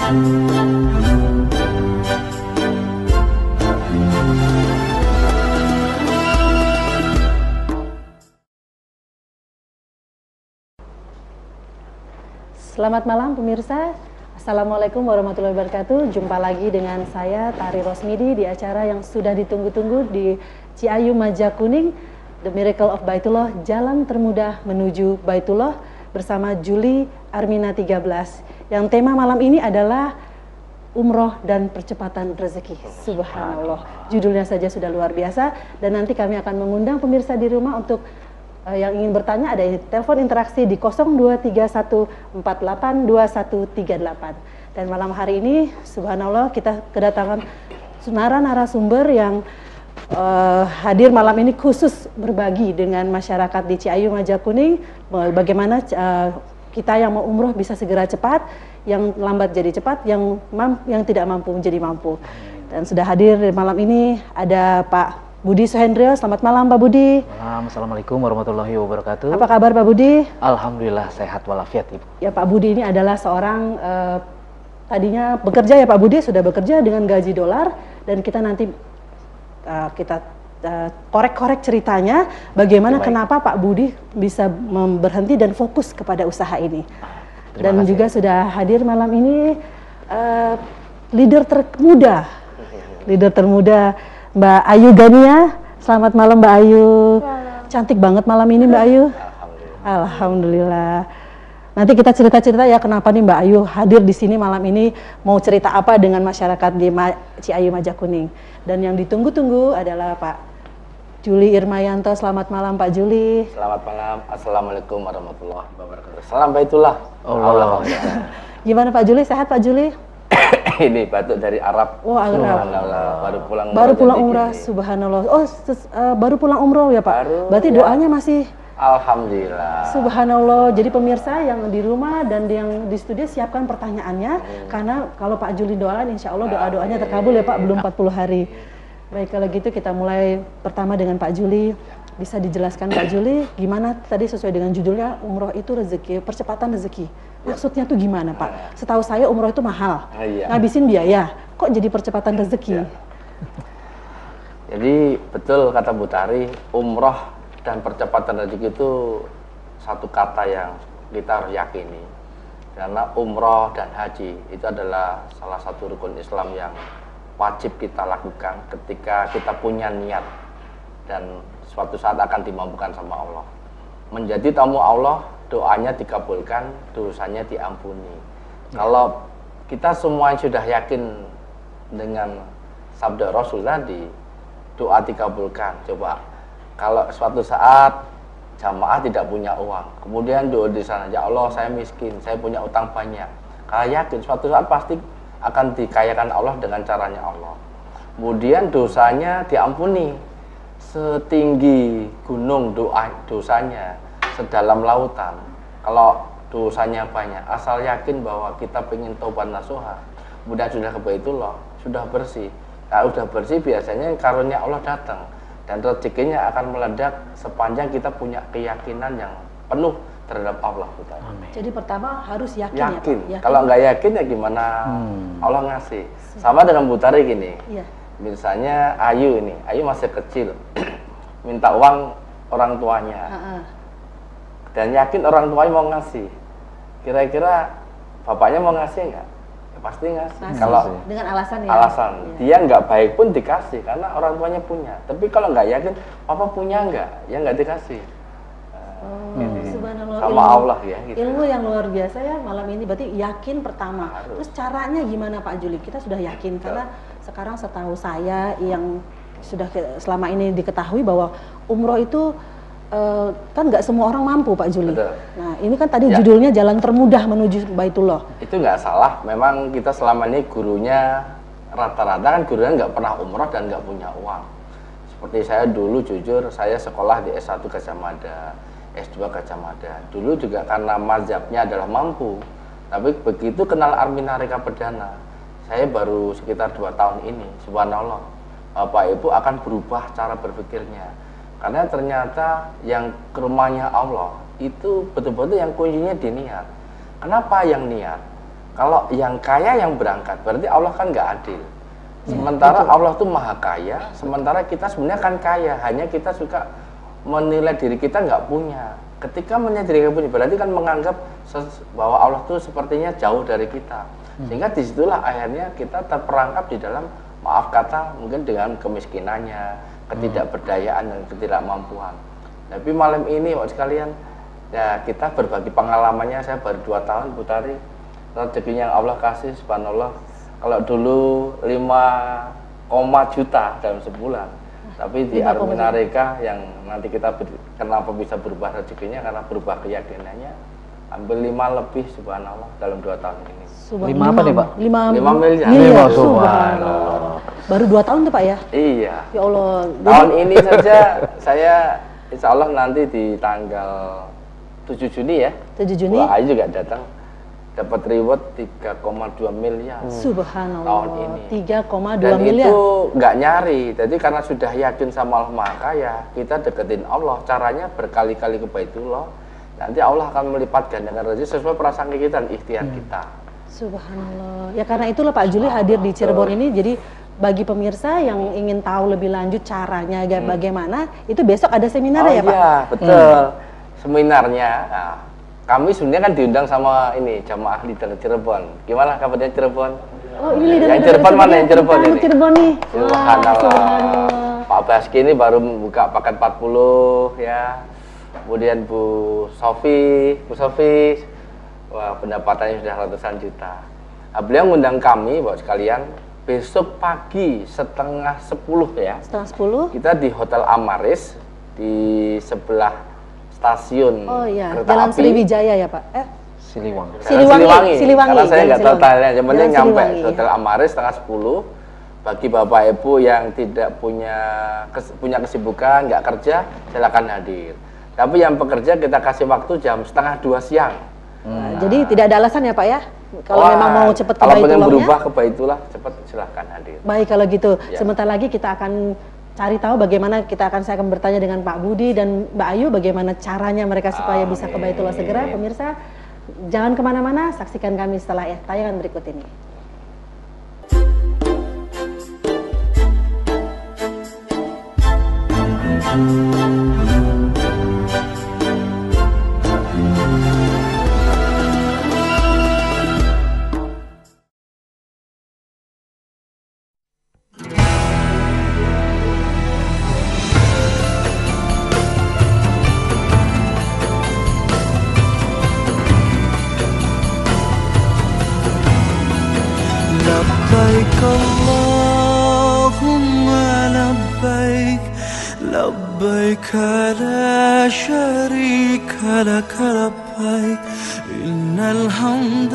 Selamat malam pemirsa. Assalamualaikum warahmatullahi wabarakatuh. Jumpa lagi dengan saya Tari Rosmidi di acara yang sudah ditunggu-tunggu di Ciayu Majakuning, The Miracle of Baitullah, jalan termudah menuju Baitullah bersama Juli Armina 13. Yang tema malam ini adalah umroh dan percepatan rezeki. Subhanallah. Judulnya saja sudah luar biasa, dan nanti kami akan mengundang pemirsa di rumah untuk yang ingin bertanya. Ada telepon interaksi di 0231482138. Dan malam hari ini subhanallah kita kedatangan narasumber yang hadir malam ini khusus berbagi dengan masyarakat di Ciayu Majakuning bagaimana kita yang mau umroh bisa segera cepat, yang lambat jadi cepat, yang tidak mampu menjadi mampu. Dan sudah hadir malam ini ada Pak Budi Suhendrio. Selamat malam Pak Budi. Malam, Assalamualaikum warahmatullahi wabarakatuh. Apa kabar Pak Budi? Alhamdulillah sehat walafiat Ibu. Ya, Pak Budi ini adalah seorang tadinya bekerja ya Pak Budi, sudah bekerja dengan gaji dolar, dan kita nanti kita korek-korek ceritanya bagaimana kenapa Pak Budi bisa berhenti dan fokus kepada usaha ini. Dan kasih. Juga sudah hadir malam ini leader termuda Mbak Ayu Gania. Selamat malam Mbak Ayu. Cantik banget malam ini Mbak Ayu. Alhamdulillah. Nanti kita cerita-cerita ya kenapa nih Mbak Ayu hadir di sini malam ini, mau cerita apa dengan masyarakat di Ciayu Majakuning. Dan yang ditunggu-tunggu adalah Pak Juli Irmayanto. Selamat malam Pak Juli. Selamat malam. Assalamualaikum warahmatullahi wabarakatuh. Salam Baitullah. Allah. Gimana Pak Juli? Sehat Pak Juli? Ini batuk dari Arab. Oh, Arab. Baru pulang umrah. Subhanallah. Oh, baru pulang umroh ya Pak? Berarti doanya masih? Alhamdulillah. Subhanallah. Jadi pemirsa yang di rumah dan yang di studio siapkan pertanyaannya, karena kalau Pak Juli doakan insya Allah doa-doanya terkabul ya Pak, belum 40 hari. Baik, kalau gitu kita mulai pertama dengan Pak Juli. Bisa dijelaskan Pak Juli, gimana tadi sesuai dengan judulnya, umroh itu rezeki, percepatan rezeki. Maksudnya tuh gimana Pak? Setahu saya umroh itu mahal, ngabisin biaya, kok jadi percepatan rezeki? Jadi betul kata Bu Tari, umroh dan percepatan rezeki itu satu kata yang kita harus yakini. Karena umroh dan haji itu adalah salah satu rukun Islam yang wajib kita lakukan ketika kita punya niat dan suatu saat akan dimampukan sama Allah. Menjadi tamu Allah, doanya dikabulkan, dosanya diampuni. Kalau kita semua sudah yakin dengan sabda Rasul tadi, doa dikabulkan. Coba kalau suatu saat jamaah tidak punya uang, kemudian doa di sana, ya Allah saya miskin, saya punya utang banyak. Kalau yakin suatu saat pasti akan dikayakan Allah dengan caranya Allah. Kemudian dosanya diampuni, setinggi gunung dosanya, sedalam lautan. Kalau dosanya banyak, asal yakin bahwa kita pengen taubat nasuha, kemudian sudah ke Baitullah, sudah bersih. Kalau sudah bersih biasanya karunia Allah datang, dan rezekinya akan meledak sepanjang kita punya keyakinan yang penuh terhadap Allah. Jadi pertama harus yakin. Ya, kalau nggak yakin ya gimana Allah ngasih. Sama dengan Bu Tari gini. Misalnya Ayu masih kecil, minta uang orang tuanya, dan yakin orang tuanya mau ngasih. Kira-kira bapaknya mau ngasih nggak? Ya, pasti ngasih. Kalau dengan alasan ya. Dia nggak baik pun dikasih karena orang tuanya punya. Tapi kalau nggak yakin, papa punya nggak? Ya nggak dikasih. Subhanallah, sama Allah ya. Gitu. Ilmu yang luar biasa ya malam ini. Berarti yakin pertama. Terus caranya gimana Pak Juli? Kita sudah yakin karena sekarang setahu saya yang sudah selama ini diketahui bahwa umroh itu kan nggak semua orang mampu Pak Juli. Betul. Nah ini kan tadi judulnya jalan termudah menuju Baitullah. Itu nggak salah. Memang kita selama ini gurunya rata-rata kan gurunya nggak pernah umroh dan nggak punya uang. Seperti saya dulu jujur, saya sekolah di S1 Gajah Mada, S2 Gajah Mada. Dulu juga karena mazhabnya adalah mampu. Tapi begitu kenal Armina Reka Perdana, saya baru sekitar 2 tahun ini, subhanallah, Bapak Ibu akan berubah cara berpikirnya. Karena ternyata yang ke rumahnya Allah itu betul-betul yang kuncinya di niat. Kenapa yang niat? Kalau yang kaya yang berangkat, berarti Allah kan nggak adil. Sementara Allah tuh maha kaya, sementara kita sebenarnya kan kaya, hanya kita suka menilai diri kita nggak punya. Ketika menilai diri kita punya, berarti kan menganggap bahwa Allah tuh sepertinya jauh dari kita. Sehingga disitulah akhirnya kita terperangkap di dalam, maaf kata, mungkin dengan kemiskinannya, ketidakberdayaan dan ketidakmampuan. Tapi malam ini Bapak sekalian, ya kita berbagi pengalamannya. Saya baru 2 tahun Bu Tari, rezekinya yang Allah kasih, subhanallah. Kalau dulu 5, juta dalam sebulan, tapi di Arminareka yang nanti kita kenapa bisa berubah rezekinya, karena berubah keyakinannya, ambil 5 lebih subhanallah dalam 2 tahun ini. 5 apa nih Pak? 5 miliar. Subhanallah. Baru 2 tahun tuh Pak ya? Iya. Ya Allah. Tahun ini saja saya insya Allah nanti di tanggal 7 Juni ya. 7 Juni. Wah, Ayu juga datang. Dapat reward 3,2 miliar. Subhanallah. Tahun ini. 3,2 Dan miliar. itu nggak nyari. Jadi karena sudah yakin sama Allah Maha Kaya, kita deketin Allah. Caranya berkali-kali ke Baitullah. Nanti Allah akan melipat gandakan rezeki sesuai prasangka kita dan ikhtiar kita. Subhanallah. Ya karena itulah Pak Juli hadir di Cirebon ini. Jadi bagi pemirsa yang ingin tahu lebih lanjut caranya bagaimana, itu besok ada seminar ya Pak? Iya, betul. Seminarnya. Nah, kami sebenarnya kan diundang sama ini jamaah leader Cirebon. Gimana kabarnya Cirebon? Oh ini leader yang Cirebon mana yang Cirebon ini? Cirebon nih. Subhanallah. Pak Baski ini baru buka paket 40 ya. Kemudian Bu Sofi, wah pendapatannya sudah ratusan juta. Nah, beliau ngundang kami Bapak sekalian besok pagi 9:30 ya. 9:30. Kita di Hotel Amaris di sebelah stasiun kereta Jalan api. Sriwijaya ya Pak? Siliwangi. Siliwangi. Karena saya nggak tahu tanya, yang penting nyampe Siliwangi, Hotel Amaris 9:30. Bagi Bapak Ibu yang tidak punya kesibukan, nggak kerja, silakan hadir. Tapi yang pekerja kita kasih waktu jam 1:30 siang. Jadi tidak ada alasan ya Pak ya? Kalau memang mau cepat ke Kalau pengen Baitullahnya, berubah ke Baitullah, cepat silahkan hadir. baik kalau gitu. Ya. Sebentar lagi kita akan cari tahu bagaimana saya akan bertanya dengan Pak Budi dan Mbak Ayu bagaimana caranya mereka supaya bisa ke Baitullah segera. Pemirsa, jangan kemana-mana, saksikan kami setelah tayangan berikut ini. لبيك اللهم لبيك لبيك لا شريك لك لبيك إن الحمد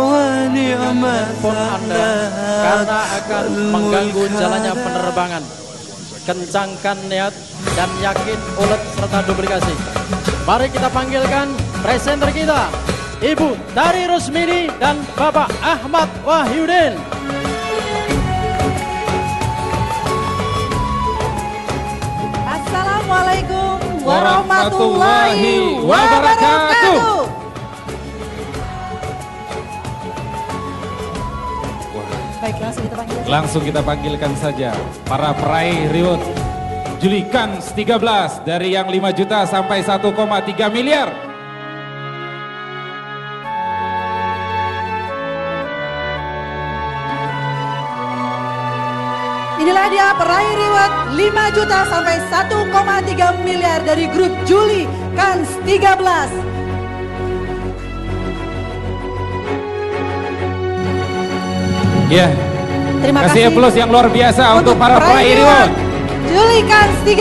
ونعمة karena akan mengganggu jalannya penerbangan. Kencangkan niat dan yakin ulet serta duplikasi. Mari kita panggilkan presenter kita, Ibu Tari Rosmini dan Bapak Ahmad Wahyudin. Assalamualaikum warahmatullahi wabarakatuh. Baik, langsung kita panggilkan saja para peraih reward Juli Kans 13 dari yang 5 juta sampai 1,3 miliar. Inilah dia peraih reward 5 juta sampai 1,3 miliar dari grup Juli Kans 13. Ya, Terima kasih kasih plus yang luar biasa untuk para peraih reward Juli Kans 13.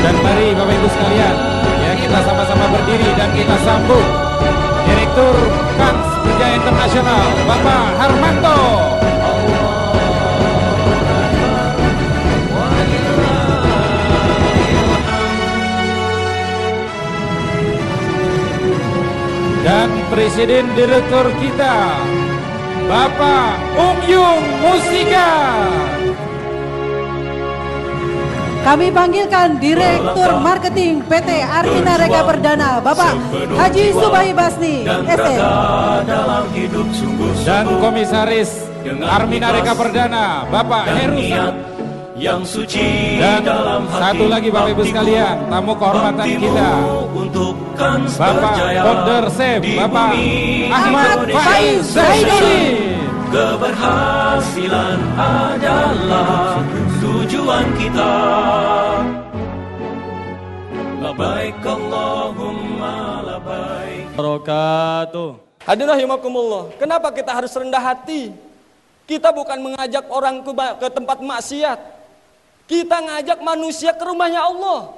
Dan mari Bapak Ibu sekalian, ya kita sama-sama berdiri dan kita sambut Direktur Kans Berjaya Internasional Bapak Harmanto. Dan Presiden Direktur kita Bapak Yung Mustika. Kami panggilkan Direktur Marketing PT Armina Reka Perdana, Bapak Haji Subahi Basni, SE. Dan Komisaris Armina Reka Perdana, Bapak Heru. Yang suci Dan dalam satu lagi Bapak Ibu sekalian, tamu kehormatan kita, Bapak Founder Sep, Bapak Ahmad Faiz Zaidudin. Keberhasilan adalah tujuan kita. Labaik Allahumma labaik. Barakatuh. Hadirin rahimakumullah. Kenapa kita harus rendah hati? Kita bukan mengajak orang ke tempat maksiat. Kita ngajak manusia ke rumahnya Allah.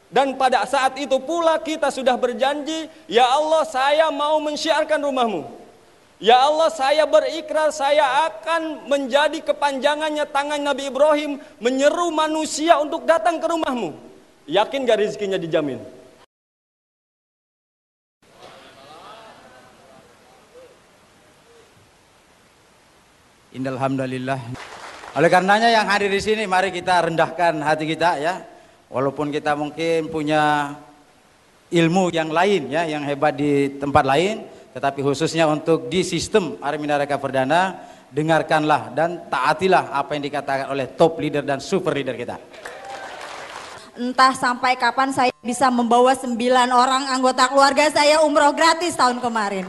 Dan pada saat itu pula kita sudah berjanji, ya Allah saya mau mensyiarkan rumahmu. Ya Allah saya berikrar saya akan menjadi kepanjangannya tangan Nabi Ibrahim menyeru manusia untuk datang ke rumahmu. Yakin gak rezekinya dijamin? Innalhamdulillah. Oleh karenanya yang hadir di sini, mari kita rendahkan hati kita ya. Walaupun kita mungkin punya ilmu yang lain ya, yang hebat di tempat lain, tetapi khususnya untuk di sistem Armina Reka Perdana, dengarkanlah dan taatilah apa yang dikatakan oleh top leader dan super leader kita. Entah sampai kapan saya bisa membawa 9 orang anggota keluarga saya umroh gratis tahun kemarin.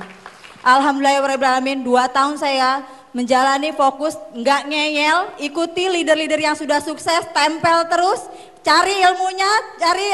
Alhamdulillahirrahmanirrahim, 2 tahun saya menjalani fokus, nggak ngeyel, ikuti leader-leader yang sudah sukses, tempel terus, cari ilmunya, cari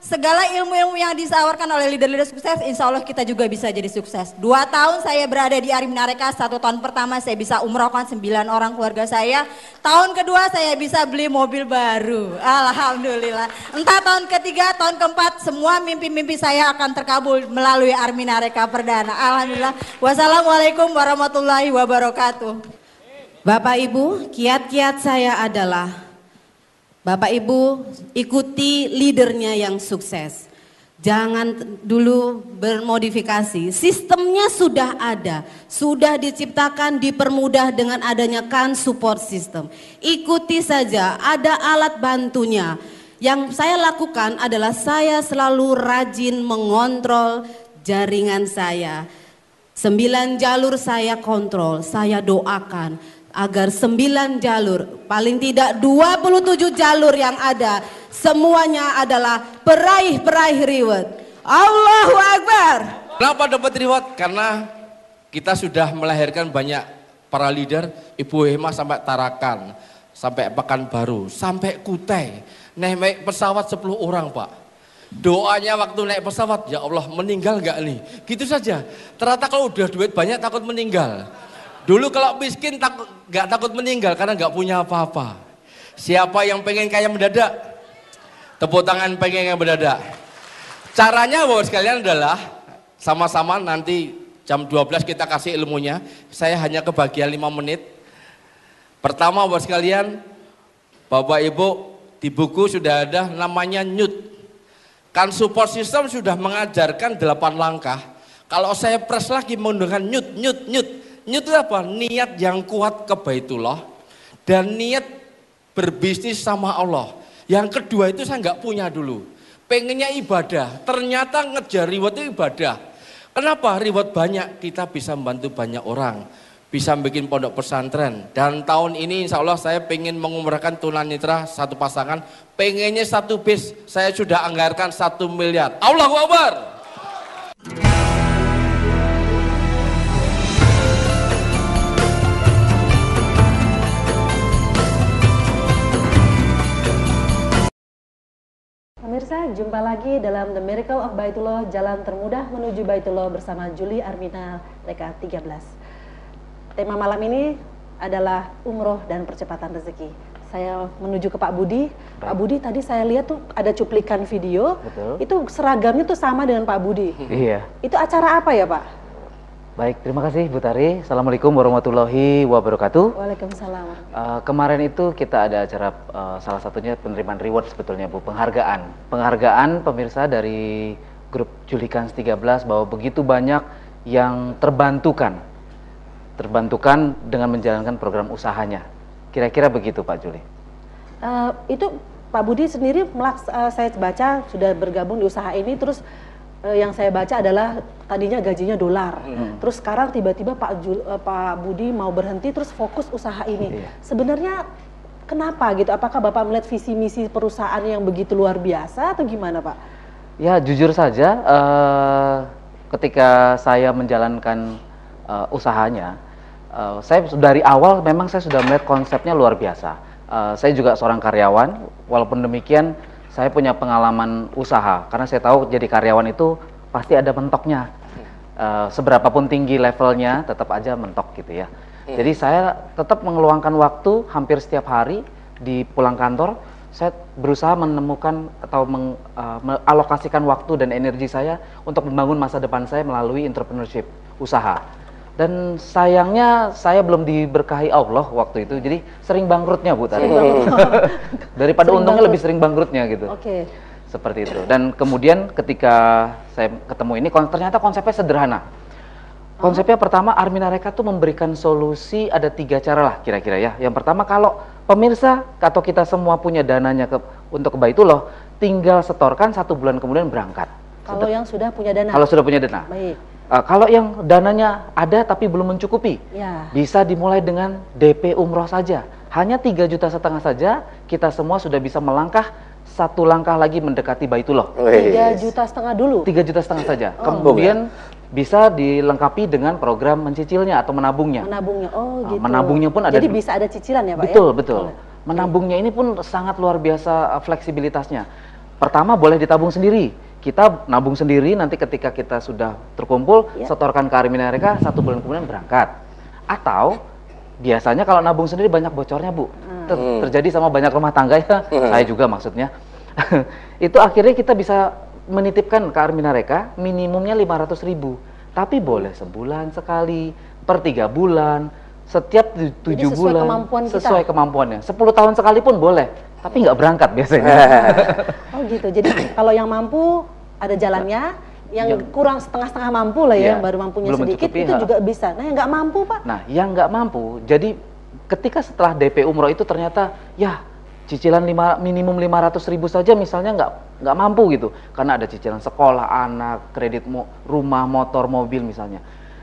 segala ilmu-ilmu yang disawarkan oleh leader-leader sukses, insya Allah kita juga bisa jadi sukses. 2 tahun saya berada di Armina Reka, 1 tahun pertama saya bisa umrohkan 9 orang keluarga saya. Tahun kedua saya bisa beli mobil baru, alhamdulillah. Entah tahun ketiga, tahun keempat, semua mimpi-mimpi saya akan terkabul melalui Armina Reka Perdana, alhamdulillah. Wassalamualaikum warahmatullahi wabarakatuh. Bapak Ibu, kiat-kiat saya adalah Bapak Ibu ikuti leadernya yang sukses. Jangan dulu bermodifikasi. Sistemnya sudah ada, sudah diciptakan, dipermudah dengan adanya kan support system. Ikuti saja, ada alat bantunya. Yang saya lakukan adalah saya selalu rajin mengontrol jaringan saya. 9 jalur saya kontrol, saya doakan agar 9 jalur, paling tidak 27 jalur yang ada, semuanya adalah peraih-peraih reward. Allahu Akbar. Kenapa dapat reward? Karena kita sudah melahirkan banyak para leader, Ibu Hema sampai Tarakan, sampai Pekanbaru, sampai Kutai, naik pesawat 10 orang Pak. Doanya waktu naik pesawat, ya Allah meninggal gak nih? Gitu saja. Ternyata kalau udah duit banyak takut meninggal. Dulu kalau miskin gak takut meninggal karena gak punya apa-apa. Siapa yang pengen kaya mendadak? Tepuk tangan pengen yang mendadak. Caranya Bapak sekalian adalah sama-sama nanti jam 12 kita kasih ilmunya. Saya hanya kebagian 5 menit. Pertama Bapak sekalian, Bapak Ibu di buku sudah ada namanya NYUT. Kan support system sudah mengajarkan 8 langkah. Kalau saya press lagi menggunakan NYUT. NYUT itu apa? Niat yang kuat ke Baitullah dan niat berbisnis sama Allah. Yang kedua itu saya nggak punya dulu. Pengennya ibadah, ternyata ngejar reward itu ibadah. Kenapa? Reward banyak, kita bisa membantu banyak orang. Bisa bikin pondok pesantren. Dan tahun ini insya Allah saya pengen mengumrahkan tunanetra 1 pasangan. Pengennya 1 bis, saya sudah anggarkan 1 miliar. Allahu Akbar. Pemirsa, jumpa lagi dalam The Miracle of Baitullah, jalan termudah menuju Baitullah bersama Juli Armina Reka 13. Tema malam ini adalah umroh dan percepatan rezeki. Saya menuju ke Pak Budi. Pak Budi, tadi saya lihat tuh ada cuplikan video. Betul. Itu seragamnya tuh sama dengan Pak Budi. Iya. Itu acara apa ya Pak? Baik, terima kasih Bu Tari. Assalamualaikum warahmatullahi wabarakatuh. Waalaikumsalam. Kemarin itu kita ada acara salah satunya penerimaan reward sebetulnya Bu, penghargaan. Penghargaan pemirsa dari grup Juli Kans 13 bahwa begitu banyak yang terbantukan terbantukan dengan menjalankan program usahanya. Kira-kira begitu Pak Juli. Itu Pak Budi sendiri saya baca sudah bergabung di usaha ini, terus yang saya baca adalah tadinya gajinya dolar, terus sekarang tiba-tiba Pak Budi mau berhenti terus fokus usaha ini. Sebenarnya kenapa gitu? Apakah Bapak melihat visi misi perusahaan yang begitu luar biasa atau gimana Pak? Ya jujur saja, ketika saya menjalankan usahanya, saya dari awal memang saya sudah melihat konsepnya luar biasa. Saya juga seorang karyawan, walaupun demikian saya punya pengalaman usaha, karena saya tahu jadi karyawan itu pasti ada mentoknya. Seberapapun tinggi levelnya tetap aja mentok gitu ya. Jadi saya tetap mengeluangkan waktu hampir setiap hari di pulang kantor, saya berusaha menemukan atau mengalokasikan waktu dan energi saya untuk membangun masa depan saya melalui entrepreneurship, usaha. Dan sayangnya saya belum diberkahi Allah waktu itu, jadi sering bangkrutnya Bu Tari. Daripada sering untungnya bangkrut. Lebih sering bangkrutnya gitu. Oke. Seperti itu. Dan kemudian ketika saya ketemu ini, ternyata konsepnya sederhana. Konsepnya pertama, Armina Reka tuh memberikan solusi, ada 3 cara lah kira-kira ya. Yang pertama, kalau pemirsa atau kita semua punya dananya untuk ke Baitullah, tinggal setorkan 1 bulan kemudian berangkat. Kalau yang sudah punya dana. Kalau sudah punya dana. Baik. Kalau yang dananya ada tapi belum mencukupi, bisa dimulai dengan DP umroh saja. Hanya 3,5 juta saja, kita semua sudah bisa melangkah 1 langkah lagi mendekati Baitullah. 3,5 juta dulu? 3,5 juta saja. Kemudian bisa dilengkapi dengan program mencicilnya atau menabungnya. Menabungnya, oh gitu. Menabungnya pun ada. Jadi bisa ada cicilan ya Pak? Betul, betul. Menabungnya ini pun sangat luar biasa fleksibilitasnya. Pertama boleh ditabung sendiri. Kita nabung sendiri, nanti ketika kita sudah terkumpul, setorkan ke Armina Reka, 1 bulan kemudian berangkat. Atau biasanya kalau nabung sendiri banyak bocornya Bu. Terjadi sama banyak rumah tangga ya, saya juga maksudnya. Itu akhirnya kita bisa menitipkan ke Armina Reka minimumnya 500.000, tapi boleh sebulan sekali, per 3 bulan, setiap 7 bulan, sesuai kemampuannya. 10 tahun sekali pun boleh, tapi nggak berangkat biasanya. Oh gitu, jadi kalau yang mampu ada jalannya, yang kurang setengah-setengah mampu lah ya, yang baru mampunya sedikit itu juga bisa. Nah yang nggak mampu Pak? Nah yang nggak mampu, jadi ketika setelah DP umroh itu ternyata ya cicilan minimum 500.000 saja misalnya nggak mampu gitu, karena ada cicilan sekolah anak, kredit rumah, motor, mobil misalnya.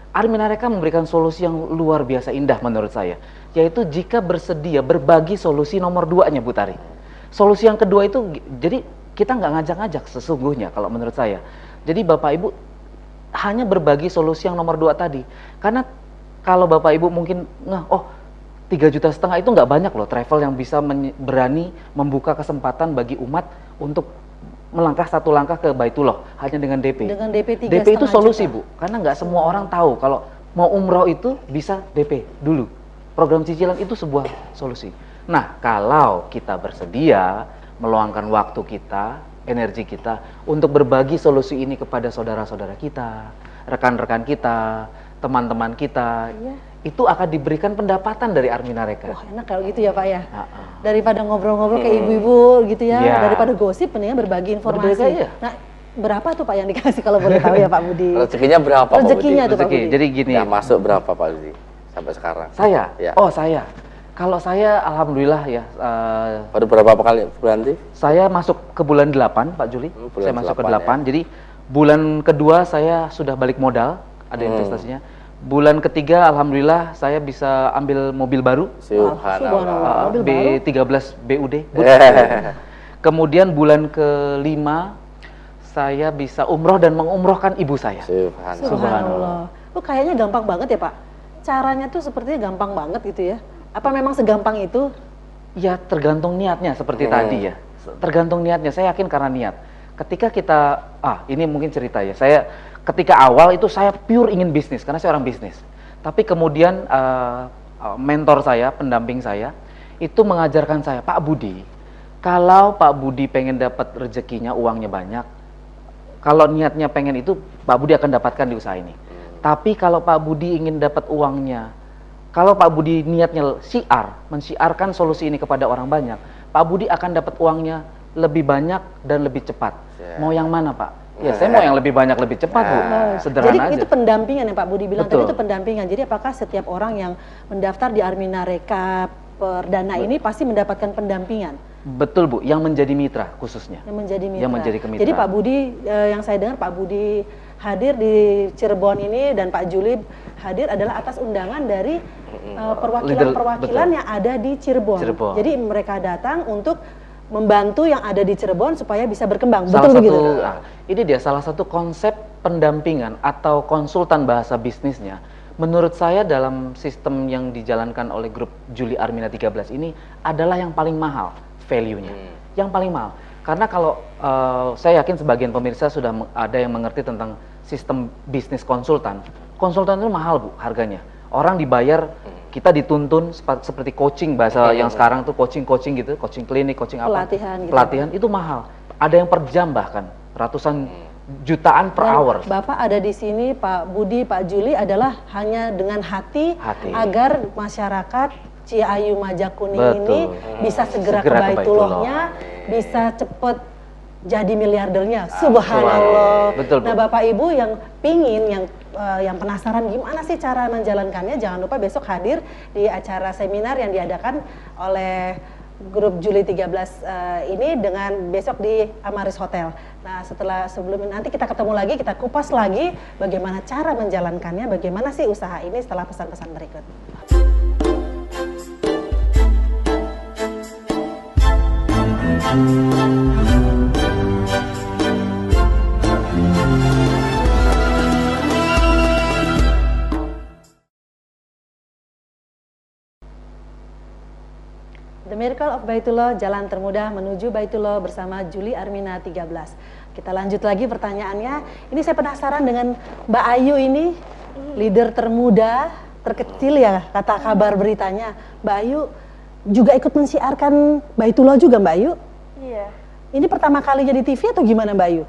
Armina Reka memberikan solusi yang luar biasa indah menurut saya, yaitu jika bersedia berbagi solusi nomor 2-nya Bu Tari. Solusi yang kedua itu, jadi kita nggak ngajak-ngajak sesungguhnya kalau menurut saya. Jadi Bapak Ibu hanya berbagi solusi yang nomor 2 tadi, karena kalau Bapak Ibu mungkin 3,5 juta itu nggak banyak loh travel yang bisa berani membuka kesempatan bagi umat untuk melangkah 1 langkah ke Baitullah hanya dengan DP. Dengan DP 3,5 DP itu solusi juta. Bu, karena nggak semua orang tahu kalau mau umroh itu bisa DP dulu. Program cicilan itu sebuah solusi. Nah, kalau kita bersedia meluangkan waktu kita, energi kita untuk berbagi solusi ini kepada saudara-saudara kita, rekan-rekan kita, teman-teman kita, itu akan diberikan pendapatan dari Armina Reka. Wah enak kalau gitu ya Pak ya. Daripada ngobrol-ngobrol kayak ibu-ibu gitu ya, daripada gosip, mendingan berbagi informasi. Nah berapa tuh Pak yang dikasih kalau boleh tahu ya Pak Budi? Rezekinya berapa Pak Budi? Rezekinya tuh Pak Budi. Jadi gini. Yang masuk berapa Pak Budi sampai sekarang? Saya? Ya. Oh saya. Kalau saya alhamdulillah ya. Baru berapa kali berhenti? Saya masuk ke bulan 8 Pak Juli. Saya masuk ke 8. Ya. Jadi bulan kedua saya sudah balik modal, ada investasinya. Bulan ketiga alhamdulillah saya bisa ambil mobil baru. Subhanallah. B13 BUD. Kemudian bulan kelima saya bisa umroh dan mengumrohkan ibu saya. Subhanallah. Oh kayaknya gampang banget ya Pak. Caranya tuh sepertinya gampang banget gitu ya. Apa memang segampang itu? Ya tergantung niatnya seperti tadi ya. Tergantung niatnya. Saya yakin karena niat. Ketika kita ini mungkin cerita ya. Saya ketika awal itu saya pure ingin bisnis karena saya orang bisnis. Tapi kemudian mentor saya, pendamping saya itu mengajarkan saya, Pak Budi, kalau Pak Budi pengen dapat rezekinya, uangnya banyak, kalau niatnya pengen itu, Pak Budi akan dapatkan di usaha ini. Tapi kalau Pak Budi ingin dapat uangnya, kalau Pak Budi niatnya mensiarkan solusi ini kepada orang banyak, Pak Budi akan dapat uangnya lebih banyak dan lebih cepat. Mau yang mana Pak? Ya, saya mau yang lebih banyak, lebih cepat, Bu. Sederhana Jadi aja. itu pendampingan yang Pak Budi bilang Betul. tadi, itu pendampingan. Jadi apakah setiap orang yang mendaftar di Armina Reka Perdana ini pasti mendapatkan pendampingan? Betul, Bu. Yang menjadi mitra khususnya. Yang menjadi mitra. Yang menjadi kemitraan. Jadi Pak Budi, yang saya dengar Pak Budi hadir di Cirebon ini dan Pak Juli hadir adalah atas undangan dari perwakilan-perwakilan yang ada di Cirebon. Jadi mereka datang untuk membantu yang ada di Cirebon supaya bisa berkembang. Betul begitu? Ini dia salah satu konsep pendampingan atau konsultan bahasa bisnisnya. Menurut saya dalam sistem yang dijalankan oleh grup Juli Armina 13 ini adalah yang paling mahal value-nya. Yang paling mahal. Karena kalau saya yakin sebagian pemirsa sudah ada yang mengerti tentang sistem bisnis konsultan. Konsultan itu mahal, Bu, harganya. Orang dibayar, kita dituntun seperti coaching bahasa yang sekarang tuh coaching gitu, coaching klinik, coaching apa? Pelatihan itu mahal. Ada yang per jam bahkan, ratusan jutaan per hour. Bapak ada di sini, Pak Budi, Pak Juli adalah hanya dengan hati. Agar masyarakat Ciayu Majakuning ini bisa segera ke Baitullahnya, bisa cepet jadi miliardernya. Subhanallah. Betul, nah, Bapak Ibu yang pingin, yang penasaran gimana sih cara menjalankannya, jangan lupa besok hadir di acara seminar yang diadakan oleh grup Juli 13 ini dengan besok di Amaris Hotel. Nah, sebelum nanti kita ketemu lagi, kita kupas lagi bagaimana cara menjalankannya, bagaimana sih usaha ini setelah pesan-pesan berikut. The Miracle of Baitullah, jalan termudah menuju Baitullah bersama Juli Armina 13. Kita lanjut lagi pertanyaannya. Ini saya penasaran dengan Mbak Ayu ini, leader termuda, terkecil ya kata kabar beritanya. Mbak Ayu juga ikut mensiarkan Baitullah juga, Mbak Ayu? Iya. Ini pertama kalinya di TV atau gimana, Mbak Ayu?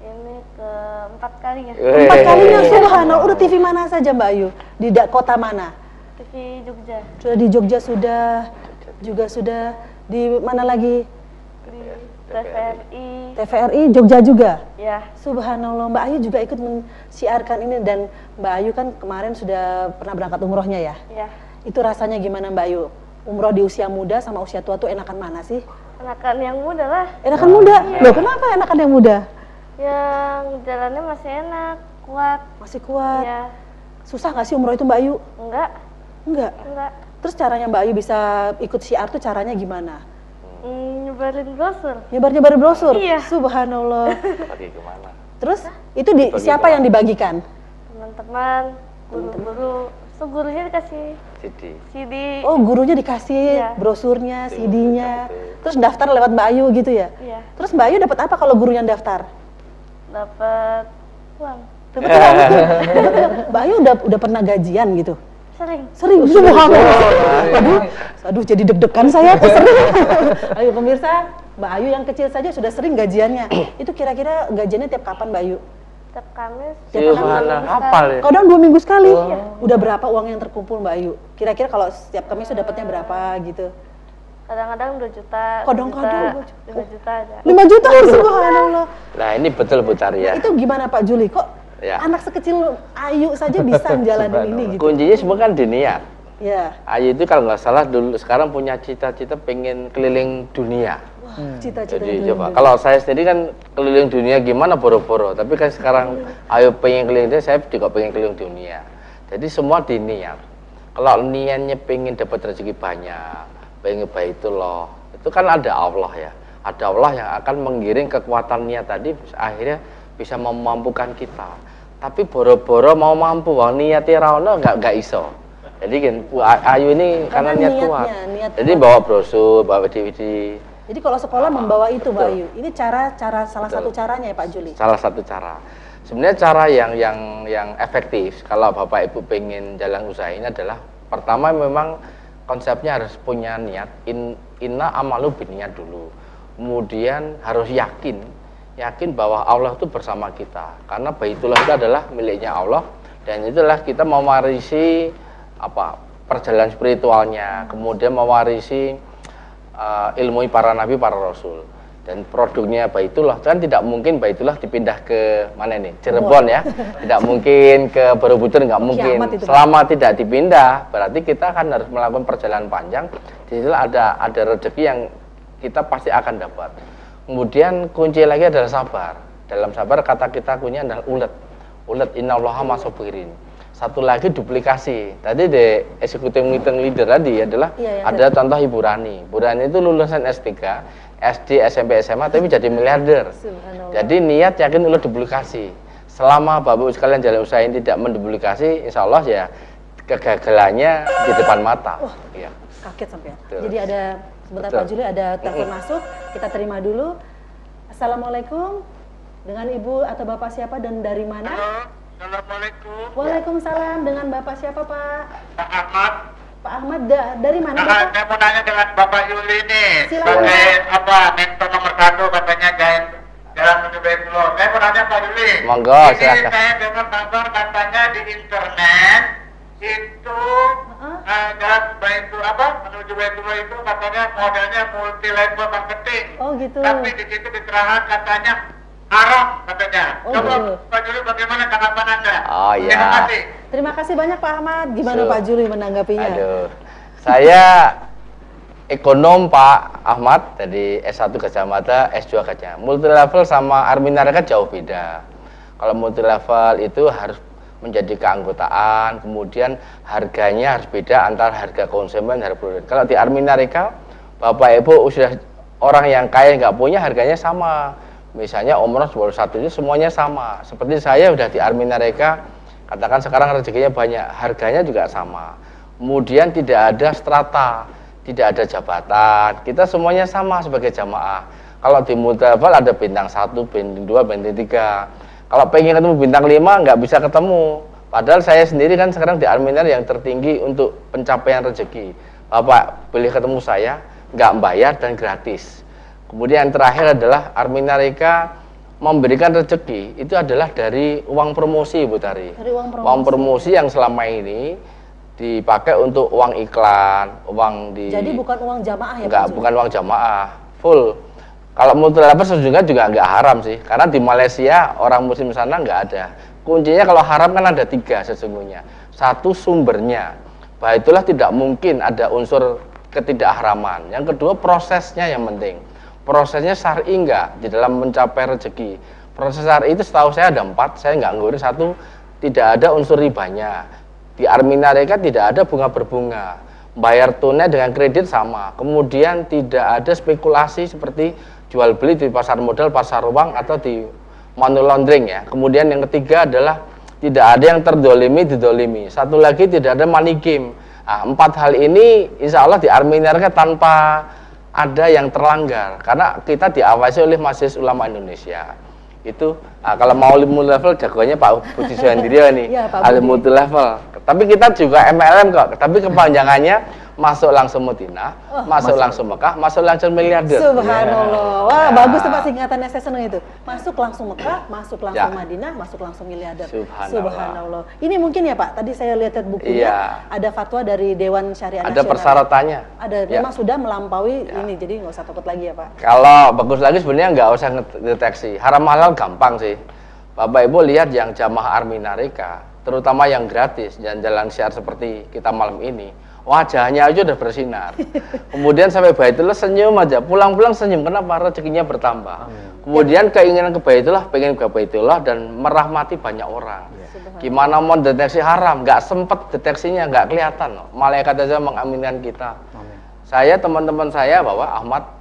Ini keempat kalinya. 4 kalinya, subhanallah. Udah TV mana saja, Mbak Ayu? Di kota mana? TV Jogja. Sudah di Jogja, juga sudah di mana lagi? Di TVRI. TVRI Jogja juga? Ya. Subhanallah, Mbak Ayu juga ikut mensiarkan ini, dan Mbak Ayu kan kemarin sudah pernah berangkat umrohnya ya? Ya. Itu rasanya gimana, Mbak Ayu? Umroh di usia muda sama usia tua tuh enakan mana sih? Enakan yang muda lah. Enakan muda? Iya. Loh, kenapa enakan yang muda? Yang jalannya masih enak, kuat. Masih kuat? Iya. Susah nggak sih umroh itu, Mbak Ayu? Enggak. Enggak? Enggak. Terus caranya Mbak Ayu bisa ikut syiar tuh caranya gimana? Nyebarin brosur. Nyebarin brosur? Iya. Subhanallah. Bagi kemana? Terus itu siapa yang dibagikan? Teman-teman, guru-guru. So, gurunya dikasih CD. Oh, gurunya dikasih brosurnya, CD-nya. Terus daftar lewat Mbak Ayu gitu ya? Iya. Terus Mbak Ayu dapat apa kalau gurunya daftar? Dapat uang. Dapat uang. Mbak Ayu udah pernah gajian gitu? Sering. Aduh, jadi deg-degan saya. Ayo pemirsa, Mbak Ayu yang kecil saja sudah sering gajiannya. Itu kira-kira gajiannya tiap kapan, Mbak Ayu? Tiap Kamis. Hafal ya? Kadang 2 minggu sekali. Udah berapa uang yang terkumpul, Mbak Ayu? Kira-kira kalau setiap Kamis itu dapatnya berapa gitu? Kadang-kadang 2 juta. Kadang-kadang 5 juta ada. 5 juta, subhanallah. Nah, ini betul Bu Tari ya. Itu gimana Pak Juli? Kok anak sekecil Ayu saja bisa menjalani ini gitu? Kuncinya semua kan di niat. Ya. Ayu itu kalau nggak salah dulu sekarang punya cita-cita pengen keliling dunia. Cita-cita Jadi coba kalau saya sendiri kan keliling dunia gimana boro-boro, tapi kan sekarang Ayu pengen keliling dunia, saya juga pengen keliling dunia. Jadi semua di niat. Kalau niatnya pengen dapat rezeki banyak, pengen Baitullah, itu kan ada Allah ya. Ada Allah yang akan menggiring kekuatan niat tadi akhirnya bisa memampukan kita. Tapi boro-boro mau mampu, niatnya rawono nggak iso. Jadi kan Ayu ini karena niat kuat. Jadi bawa brosur, bawa DVD. Jadi kalau sekolah membawa itu, Mbak Ayu. Ini salah satu caranya ya Pak Juli. Salah satu cara. Sebenarnya cara yang efektif kalau Bapak Ibu pengen jalan usaha ini adalah pertama memang konsepnya harus punya niat. Inna amalu biniat dulu. Kemudian harus yakin bahwa Allah itu bersama kita. Karena Baitullah itu adalah miliknya Allah dan itulah kita mewarisi perjalanan spiritualnya, kemudian mewarisi ilmu para nabi, para rasul. Dan produknya Baitullah kan tidak mungkin Baitullah dipindah ke mana nih, Cirebon ya, tidak mungkin ke Borobudur, nggak mungkin. Selama tidak dipindah, berarti kita kan harus melakukan perjalanan panjang. Di situ ada rezeki yang kita pasti akan dapat. Kemudian kunci lagi adalah sabar. Dalam sabar kata kita kuncinya adalah ulet innallaha masabirin. Satu lagi duplikasi. Tadi di eksekutif meeting leader tadi adalah ada contoh Ibu Rani. Ibu Rani itu lulusan S3, SD, SMP, SMA tapi jadi miliarder. Jadi niat yakin ulet duplikasi. Selama Bapak Ibu sekalian jalan usaha ini tidak menduplikasi, insya Allah ya kegagalannya di depan mata. Wah, kaget sampai ya. Jadi ada sebentar Pak Juli, ada telepon masuk, kita terima dulu. Assalamualaikum, dengan Ibu atau Bapak siapa dan dari mana? Halo, Assalamualaikum. Waalaikumsalam, dengan Bapak siapa Pak? Pak Ahmad. Pak Ahmad, dari mana Bapak? Saya mau nanya dengan Bapak Yuli nih, silakan. sebagai mentor nomor 1 katanya jalan menuju Baitullah. Saya mau nanya Pak Yuli. Monggo, silakan. Ini saya dengar kabar katanya di internet itu jalan menuju Baitullah itu katanya modelnya multi level marketing. Oh gitu. Tapi di situ diterangkan katanya haram katanya. Coba Pak Juli bagaimana tanggapan Anda? Oh iya. Terima kasih. Terima kasih banyak Pak Ahmad. Gimana Pak Juli menanggapinya? Aduh, saya ekonom Pak Ahmad dari S1 Gajah Mada, S2 Gajah. Multi level sama Arminar kan jauh beda. Kalau multi level itu harus menjadi keanggotaan, kemudian harganya harus beda antara harga konsumen dan harga produk. Kalau di Arminarika, Bapak Ibu sudah orang yang kaya nggak punya harganya sama. Misalnya umroh baru satu itu semuanya sama. Seperti saya udah di Arminarika, katakan sekarang rezekinya banyak, harganya juga sama. Kemudian tidak ada strata, tidak ada jabatan, kita semuanya sama sebagai jamaah. Kalau di multi-level ada bintang 1, bintang 2, bintang 3. Kalau pengen ketemu bintang 5 nggak bisa ketemu. Padahal saya sendiri kan sekarang di Arminar yang tertinggi untuk pencapaian rezeki. Bapak pilih ketemu saya, nggak bayar dan gratis. Kemudian yang terakhir adalah Arminarika memberikan rezeki itu adalah dari uang promosi, Bu Tari. Dari uang promosi. Uang promosi yang selama ini dipakai untuk uang iklan, uang di. Jadi bukan uang jamaah ya? Enggak, bukan uang jamaah, full. Kalau multi level sesungguhnya juga nggak haram sih, karena di Malaysia orang muslim sana nggak ada. Kuncinya kalau haram kan ada 3 sesungguhnya. Satu, sumbernya, Baitullah tidak mungkin ada unsur ketidakharaman. Yang kedua, prosesnya yang penting. Prosesnya syar'i enggak di dalam mencapai rezeki. Proses syar'i itu setahu saya ada 4, saya nggak ngurus. 1, tidak ada unsur ribanya. Di Arminarika tidak ada bunga berbunga. Bayar tunai dengan kredit sama. Kemudian tidak ada spekulasi seperti jual beli di pasar modal, pasar uang atau di money laundering ya. Kemudian yang ketiga adalah tidak ada yang terdolimi didolimi. Satu lagi tidak ada money game. Nah, 4 hal ini insya Allah di Arminarika tanpa ada yang terlanggar karena kita diawasi oleh Majelis Ulama Indonesia. Itu kalau mau multi level jagoannya Pak Budi Suhendrio nih, multi level. Tapi kita juga MLM kok. Tapi kepanjangannya masuk langsung Madinah, masuk langsung Mekah, masuk langsung miliarder. Subhanallah. Wah, bagus tuh Pak singkatannya, saya seneng itu. Masuk langsung Mekah, masuk langsung Madinah, masuk langsung miliarder. Subhanallah. Ini mungkin ya Pak, tadi saya lihat bukunya ada fatwa dari Dewan Syariah Nasional. Ada persyaratannya. Ada, memang sudah melampaui ini, jadi nggak usah takut lagi ya Pak. Kalau bagus lagi sebenarnya nggak usah deteksi. Haram halal gampang sih. Bapak Ibu lihat yang jamaah Arminarika, terutama yang gratis, jalan-jalan syiar seperti kita malam ini, wajahnya aja udah bersinar. Kemudian sampai Baitullah senyum aja, pulang-pulang senyum. Kenapa? Rezekinya bertambah. Kemudian keinginan ke Baitullah, pengen ke Baitullah dan merahmati banyak orang. Gimana mau deteksi haram? Nggak sempet deteksinya, nggak kelihatan. Malaikat aja mengaminkan kita. Saya, teman-teman saya bahwa Ahmad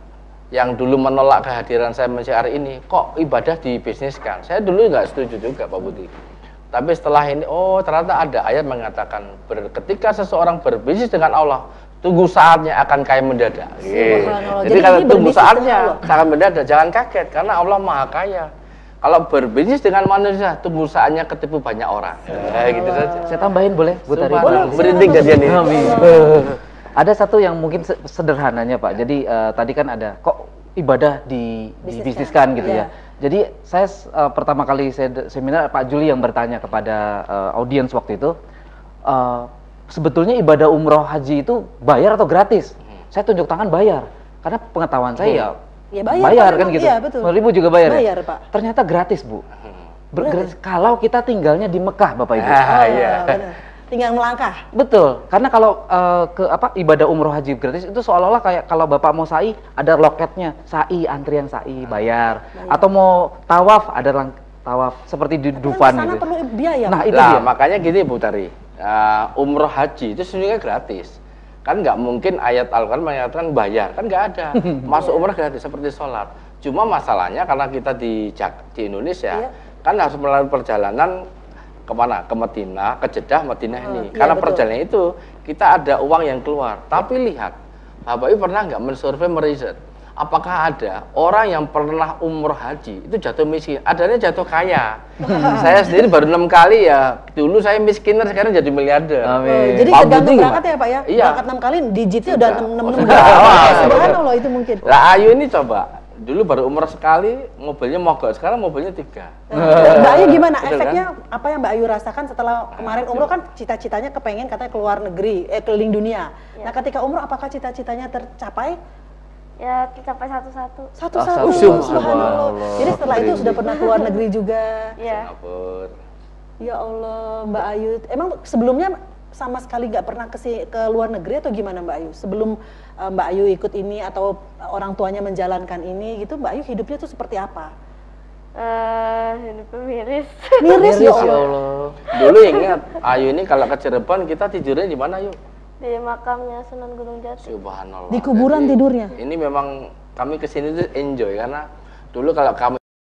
yang dulu menolak kehadiran saya mensiar ini, kok ibadah dibisniskan? Saya dulu nggak setuju juga Pak Budi. Tapi setelah ini, oh ternyata ada ayat mengatakan, ketika seseorang berbisnis dengan Allah, tunggu saatnya akan kaya mendadak. Jadi kalau tunggu saatnya akan mendadak, jangan kaget, karena Allah Maha Kaya. Kalau berbisnis dengan manusia, tunggu saatnya ketipu banyak orang. Gitu saja. Saya tambahin boleh, Bu Tari? Berhenti gantian ini. Ada satu yang mungkin sederhananya Pak. Jadi tadi kan ada kok ibadah dibisniskan gitu ya. Jadi saya pertama kali seminar Pak Juli yang bertanya kepada audiens waktu itu, sebetulnya ibadah umroh haji itu bayar atau gratis? Saya tunjuk tangan bayar, karena pengetahuan saya ya Ya bayar, bayar Pak, kan gitu. Iya, betul. 10.000 juga bayar, Bayar, ya? Pak. Ternyata gratis, Bu. Gratis. Kalau kita tinggalnya di Mekah, Bapak Ibu. Iya. Tinggal melangkah. Betul. Karena kalau ibadah umroh haji gratis itu seolah-olah kayak kalau Bapak mau sa'i ada loketnya, sa'i, antrian sa'i, bayar. Atau mau tawaf ada tawaf seperti di Dufan gitu. Perlu biaya. Nah, itu Nah, dia. makanya gini Bu Tari. Umroh haji itu sebenarnya gratis. Kan nggak mungkin ayat Al-Quran menyatakan bayar, kan nggak ada. Masuk umroh gratis seperti sholat. Cuma masalahnya karena kita di Indonesia, kan harus melalui perjalanan kemana? Ke Madinah, ke Jeddah, Madinah ini. Karena perjalanan itu kita ada uang yang keluar. Tapi lihat, Bapak Ibu pernah nggak mensurvei, meriset? Apakah ada orang yang pernah umroh haji itu jatuh miskin? Adanya jatuh kaya. Saya sendiri baru 6 kali ya. Dulu saya miskiner, sekarang jadi miliarder. Jadi tergantung berangkat ya Pak ya? Iya. Berangkat 6 kali, digitnya udah 6. Subhanallah itu mungkin. Lah Ayu ini coba, dulu baru umroh sekali, mobilnya mogok, sekarang mobilnya 3. Mbak Ayu gimana? Betul, Efeknya kan? apa yang Mbak Ayu rasakan setelah kemarin umroh kan cita-citanya kepengen katanya keluar negeri, keliling dunia. Nah ketika umroh apakah cita-citanya tercapai? Ya tercapai satu-satu. Satu-satu. Subhanallah. Jadi setelah itu sudah pernah keluar negeri juga. Iya. Ya Allah, Mbak Ayu. Emang sebelumnya sama sekali nggak pernah ke luar negeri atau gimana Mbak Ayu? Sebelum Mbak Ayu ikut ini atau orang tuanya menjalankan ini gitu, Mbak Ayu hidupnya tuh seperti apa? Hidupnya miris. Miris ya Allah. Dulu ingat, Ayu ini kalau ke Cirebon kita tidurnya di mana yuk? Di makamnya Sunan Gunung Jati. Subhanallah. Di kuburan tidurnya? Ini memang kami kesini tuh enjoy karena dulu kalau kami